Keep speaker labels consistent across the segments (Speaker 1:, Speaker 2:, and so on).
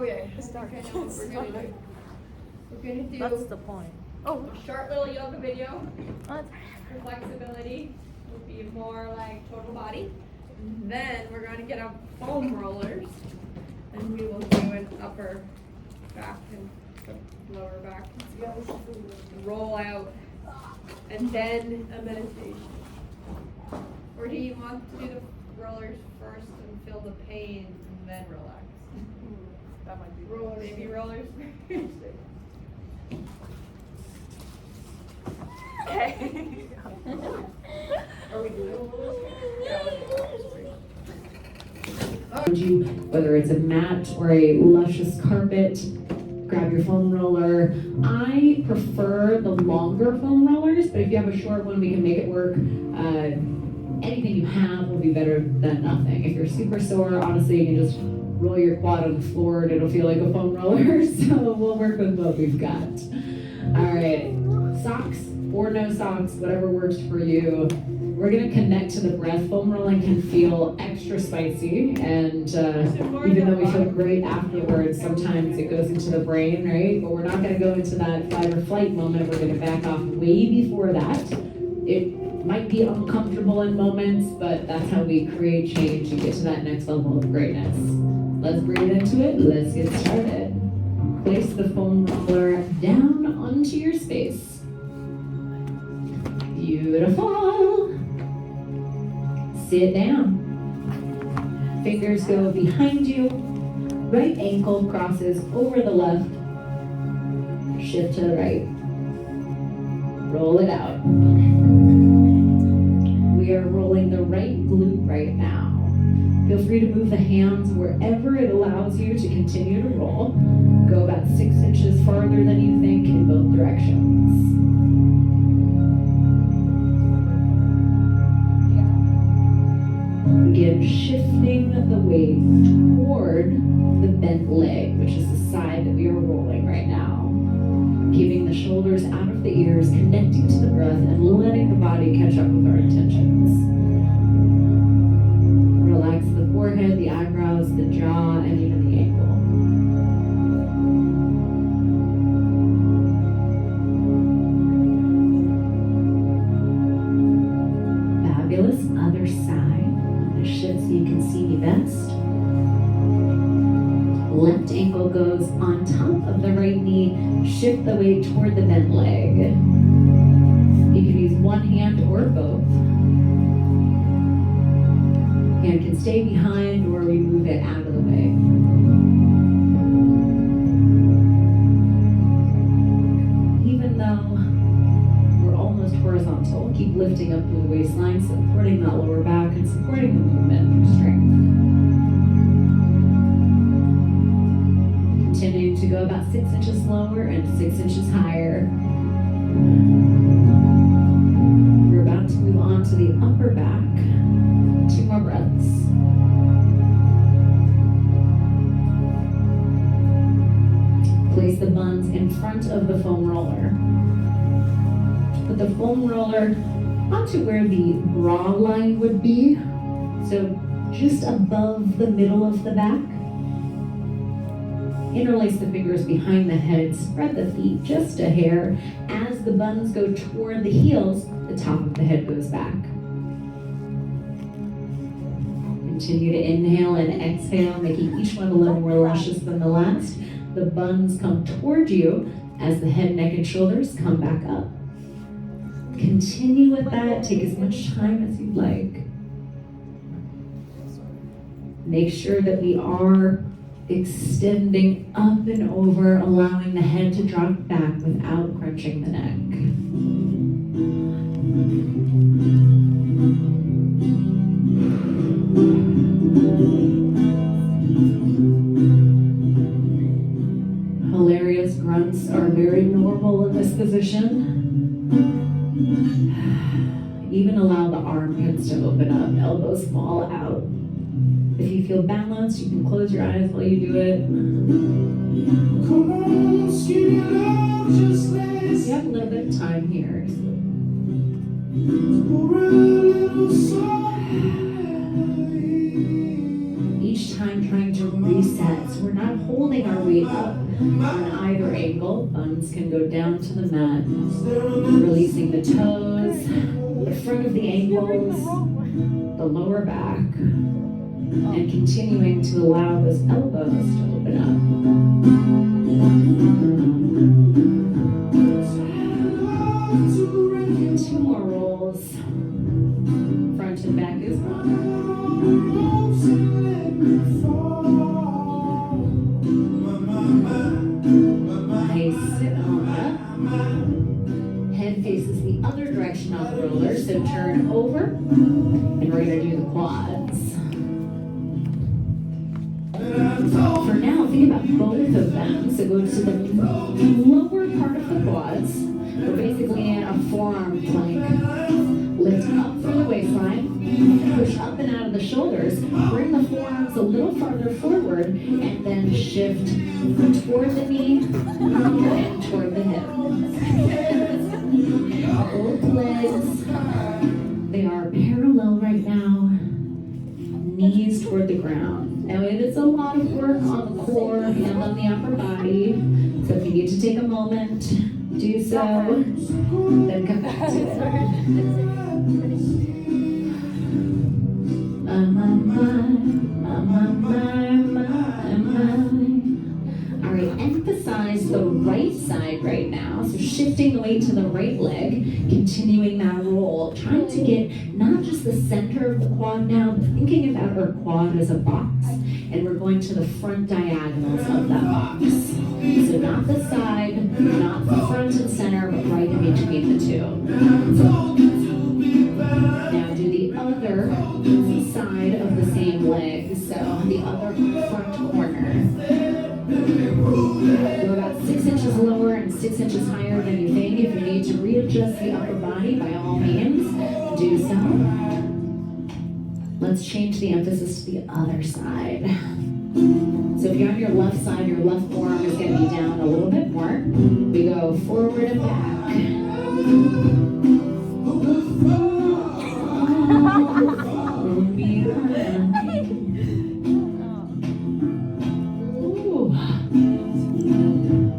Speaker 1: Okay, start. We're gonna do.
Speaker 2: That's the point. Oh,
Speaker 1: A short little yoga video.
Speaker 2: what?
Speaker 1: For flexibility will be more like total body. Then we're going to get up foam rollers, and we will do an upper back and lower back. Roll out, and then a meditation. Or do you want to do the rollers first and feel the pain and then relax?
Speaker 2: That might be
Speaker 1: Rollers. Maybe rollers first.
Speaker 2: okay.
Speaker 1: Are we doing?
Speaker 3: Whether it's a mat or a luscious carpet, grab your foam roller. I prefer the longer foam rollers, but if you have a short one, we can make it work. Anything you have will be better than nothing. If you're super sore, honestly, you can just roll your quad on the floor and it'll feel like a foam roller. So we'll work with what we've got. All right, socks or no socks, whatever works for you. We're gonna connect to the breath. Foam rolling can feel extra spicy, and even though we feel great afterwards, sometimes it goes into the brain, right? But we're not gonna go into that fight or flight moment. We're gonna back off way before that. It might be uncomfortable in moments, but that's how we create change and get to that next level of greatness. Let's breathe into it. Let's get started. Place the foam roller down onto your space. Beautiful. Sit down. Fingers go behind you. Right ankle crosses over the left. Shift to the right. Roll it out. We are rolling the right glute right now. Feel free to move the hands wherever it allows you to continue to roll. Go about 6 inches farther than you think in both directions. Begin shifting the weight toward the bent leg, which is the side that we are rolling right now. Keeping the shoulders out of the ears, connecting to the breath, and letting the body catch up with our intentions. Relax the forehead, the eyebrows, the jaw, and even the ankle. Fabulous. Other side. Shift so you can see me best. Left ankle goes on top of the right knee. Shift the weight toward the bent leg. You can use one hand or both. Hand can stay behind or we move it out of the way. Even though we're almost horizontal, keep lifting up through the waistline, supporting that lower back and supporting the movement through strength. Continuing to go about 6 inches lower and 6 inches higher. We're about to move on to the upper back. 2 more breaths. Place the buns in front of the foam roller. Put the foam roller onto where the bra line would be, so just above the middle of the back. Interlace the fingers behind the head, spread the feet just a hair. As the buns go toward the heels, the top of the head goes back. Continue to inhale and exhale, making each one a little more luscious than the last. The buns come toward you as the head, neck, and shoulders come back up. Continue with that. Take as much time as you'd like. Make sure that we are extending up and over, allowing the head to drop back without crunching the neck. Hilarious grunts are very normal in this position. Even allow the armpits to open up, elbows fall out. If you feel balanced, you can close your eyes while you do it. Come on, skinny love, just let's. You have a little bit of time here. Each time trying to reset. So we're not holding our weight up on either ankle. Buns can go down to the mat. Releasing the toes, the front of the ankles, the lower back, and continuing to allow those elbows to open up. 2 more rolls. Front and back is one. Nice. Sit on up. Head faces the other direction on the roller, so turn over, and we're going to do the quads. For now, think about both of them. So go to the lower part of the quads. We're basically in a forearm plank. Lift up from the waistline, push up and out of the shoulders, bring the forearms a little farther forward, and then shift toward the knee and toward the hip. Both legs, they are parallel right now, knees toward the ground. Now it's a lot of work on the core and on the upper body, so if you need to take a moment, do so, then come back to it. All right, emphasize the right side right now. So shifting the weight to the right leg, continuing that roll, trying to get not just the center of the quad now, but thinking about our quad as a box. And we're going to the front diagonals of that box. So not the side, not the front and center, but right in between the two. So now do the other side of the same leg, so the other front corner. Go about 6 inches lower and 6 inches higher than you think. If you need to readjust the upper body, by all means, do so. Let's change the emphasis to the other side. So if you're on your left side, your left forearm is going to be down a little bit more. We go forward and back.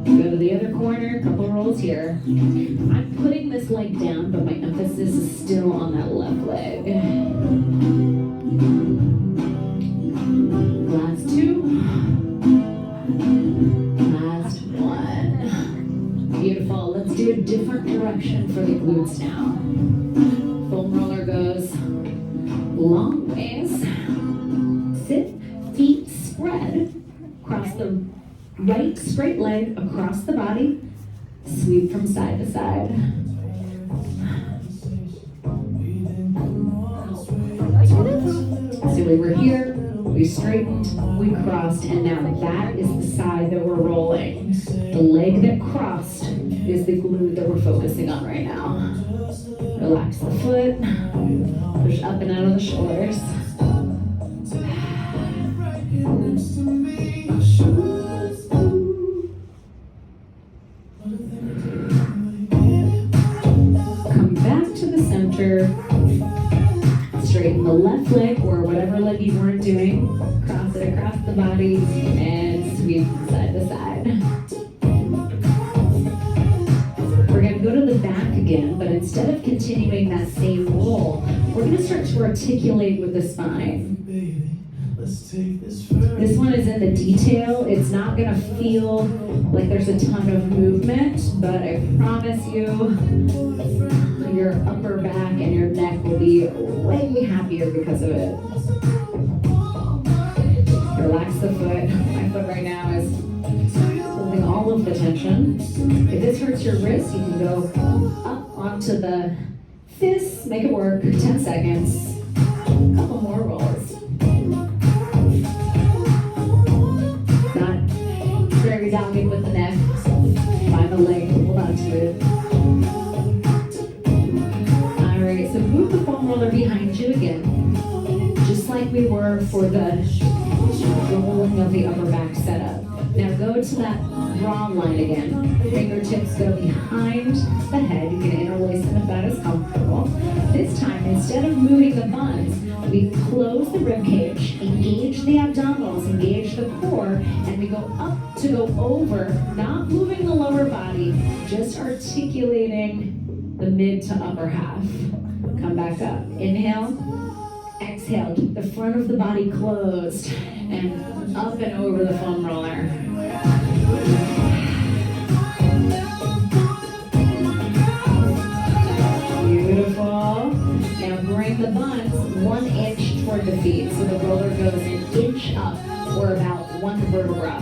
Speaker 3: Go to the other corner, couple rolls here. I'm putting this leg down, but my emphasis is still on that left leg. Last 2. Last 1. Beautiful. Let's do a different direction for the glutes now. Foam roller goes long ways. Sit, feet spread. Cross the right straight leg across the body. Sweep from side to side. So we were here, we straightened, we crossed, and now that is the side that we're rolling. The leg that crossed is the glute that we're focusing on right now. Relax the foot, push up and out of the shoulders. Come back to the center. Straighten the left leg or whatever leg you weren't doing. Cross it across the body and sweep side to side. We're going to go to the back again, but instead of continuing that same roll, we're going to start to articulate with the spine. This one is in the detail. It's not going to feel like there's a ton of movement, but I promise you, your upper back and your neck will be way happier because of it. Relax the foot. My foot right now is holding all of the tension. If this hurts your wrist, you can go up onto the fists, make it work, 10 seconds. Couple more rolls. Not very dogged with the neck. Find the leg, hold on to it. Alright, so move the foam roller behind you again. Just like we were for the rolling of the upper back setup. Now go to that draw line again. Fingertips go behind the head. You can interlace them if that is comfortable. This time, instead of moving the buns, We close the rib cage, engage the abdominals, engage the core, and we go up to go over, not moving the lower body, just articulating the mid to upper half. Come back up. Inhale, exhale. Keep the front of the body closed, and up and over the foam roller. Beautiful. Now bring the buns 1 inch toward the feet, so the roller goes an inch up, or about 1 vertebra.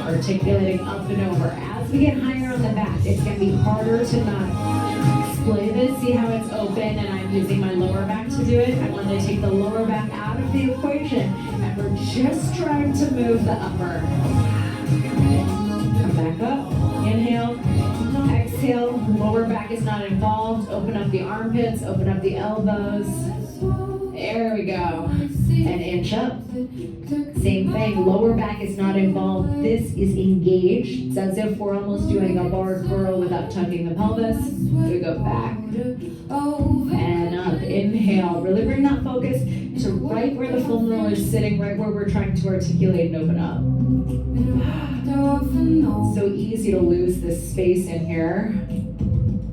Speaker 3: Articulating up and over. As we get higher on the back, it's going to be harder to not splay this. See how it's open and I'm using my lower back to do it? I want to take the lower back out of the equation, and we're just trying to move the upper. Come back up. Inhale. Exhale, lower back is not involved. Open up the armpits, open up the elbows. There we go. And inch up. Same thing, lower back is not involved. This is engaged. It's as if we're almost doing a bar curl without tucking the pelvis. We go back and up. Inhale, really bring that focus to right where the foam roller is sitting, right where we're trying to articulate and open up. So easy to lose this space in here.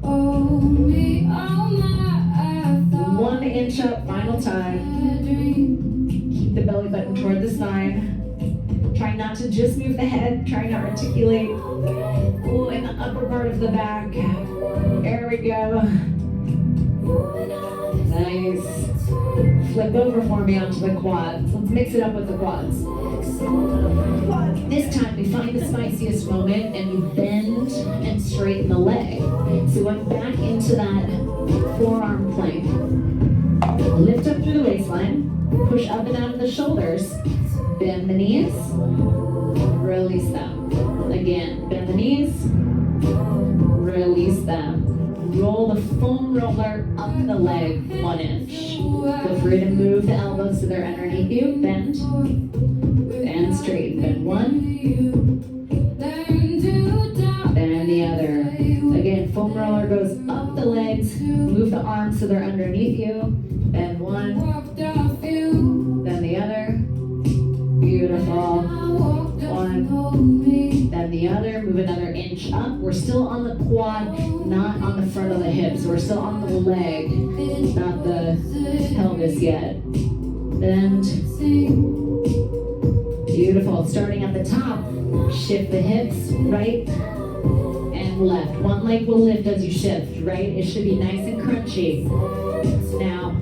Speaker 3: 1 inch up, final time. Keep the belly button toward the spine. Try not to just move the head, try to articulate. Oh, in the upper part of the back. There we go. Nice. Flip over for me onto the quads. Let's mix it up with the quads. This time we find the spiciest moment and we bend and straighten the leg. So we're back into that forearm plank. Lift up through the waistline. Push up and out of the shoulders. Bend the knees. Release them. Again, bend the knees. Release them. Roll the foam roller up the leg 1 inch. Feel free to move the elbows so they're underneath you. Bend. And straighten. Bend one. Then the other. Again, foam roller goes up the legs. Move the arms so they're underneath you. Bend one. Then the other. Beautiful. One. Then the other. Move another inch up. We're still on the quad, not on the front of the hips. We're still on the leg, not the pelvis yet. Bend. Beautiful. Starting at the top, shift the hips right and left. One leg will lift as you shift, right? It should be nice and crunchy. Now,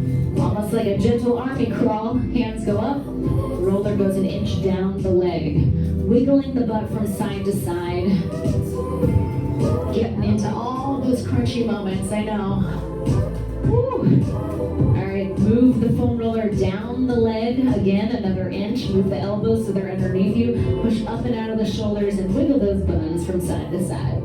Speaker 3: almost like a gentle army crawl, hands go up, roller goes an inch down the leg. Wiggling the butt from side to side. Getting into all those crunchy moments, I know. Woo. All right, move the foam roller down the leg, again, another inch. Move the elbows so they're underneath you. Push up and out of the shoulders and wiggle those buns from side to side.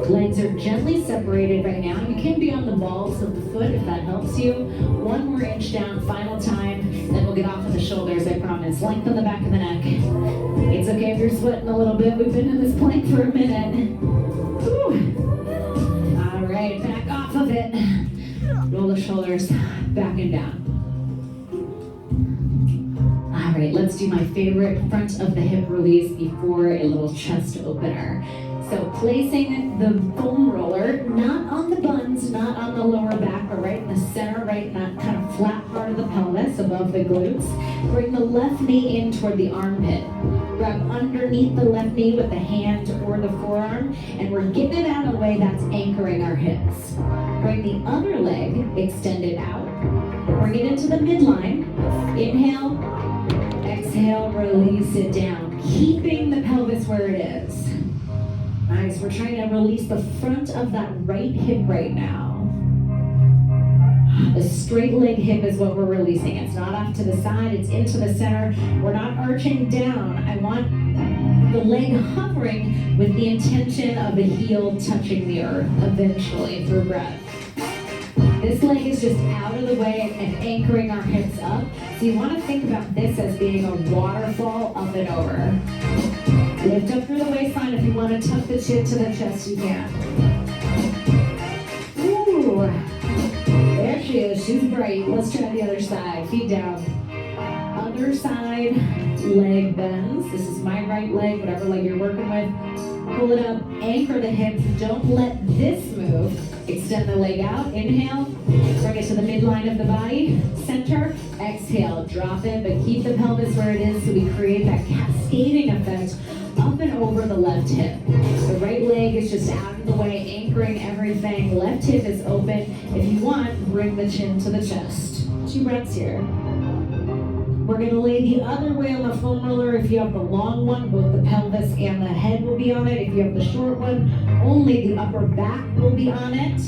Speaker 3: Legs are gently separated right now. You can be on the balls of the foot if that helps you. 1 more inch down, final time. Then we'll get off of the shoulders, I promise. Lengthen the back of the neck. It's okay if you're sweating a little bit. We've been in this plank for a minute. Whew. All right, back off of it. Roll the shoulders back and down. All right, let's do my favorite front of the hip release before a little chest opener. So placing the foam roller, not on the buns, not on the lower back, but right in the center, right in that kind of flat part of the pelvis above the glutes. Bring the left knee in toward the armpit. Grab underneath the left knee with the hand or the forearm, and we're getting it out of the way that's anchoring our hips. Bring the other leg extended out. Bring it into the midline. Inhale, exhale, release it down. Keeping the pelvis where it is. Nice, we're trying to release the front of that right hip right now. The straight leg hip is what we're releasing. It's not off to the side, it's into the center. We're not arching down. I want the leg hovering with the intention of the heel touching the earth eventually through breath. This leg is just out of the way and anchoring our hips up. So you want to think about this as being a waterfall up and over. Lift up through the waistline. If you want to tuck the chin to the chest, you can. Woo! There she is. She's bright. Let's try the other side. Feet down. Other side, leg bends. This is my right leg, whatever leg you're working with. Pull it up, anchor the hips. Don't let this move. Extend the leg out. Inhale, bring it to the midline of the body. Center, exhale, drop it, but keep the pelvis where it is so we create that cascading effect up and over the left hip. The right leg is just out of the way, anchoring everything. Left hip is open. If you want, bring the chin to the chest. 2 breaths here. We're going to lay the other way on the foam roller. If you have the long one, both the pelvis and the head will be on it. If you have the short one, only the upper back will be on it.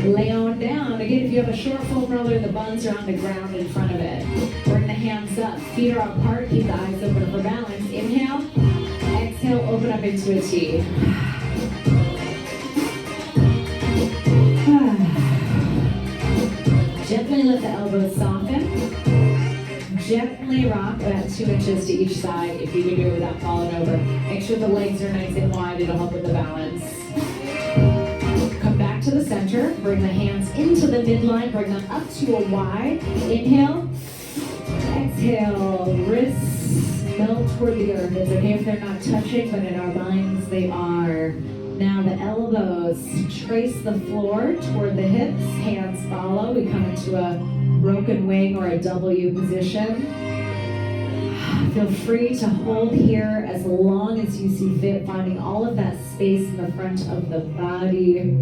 Speaker 3: Lay on down. Again, if you have a short foam roller, the buns are on the ground in front of it. Bring the hands up. Feet are apart. Keep the eyes open for balance. Inhale. Exhale. Open up into a T. Gently let the elbows soften. Gently rock about 2 inches to each side if you can do it without falling over. Make sure the legs are nice and wide. It'll help with the balance. Come back to the center. Bring the hands into the midline. Bring them up to a Y. Inhale. Exhale. Wrists melt toward the earth. It's okay if they're not touching, but in our minds they are. Now the elbows trace the floor toward the hips, hands follow. We come into a broken wing or a W position. Feel free to hold here as long as you see fit, finding all of that space in the front of the body.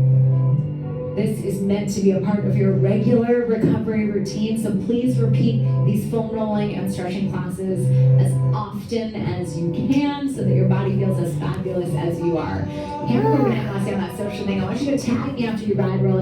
Speaker 3: This is meant to be a part of your regular recovery routine, so please repeat these foam rolling and stretching classes as often as you can so that your body feels as fabulous as you are. Hammer over and on that social thing. I want you to tag me after you ride roll.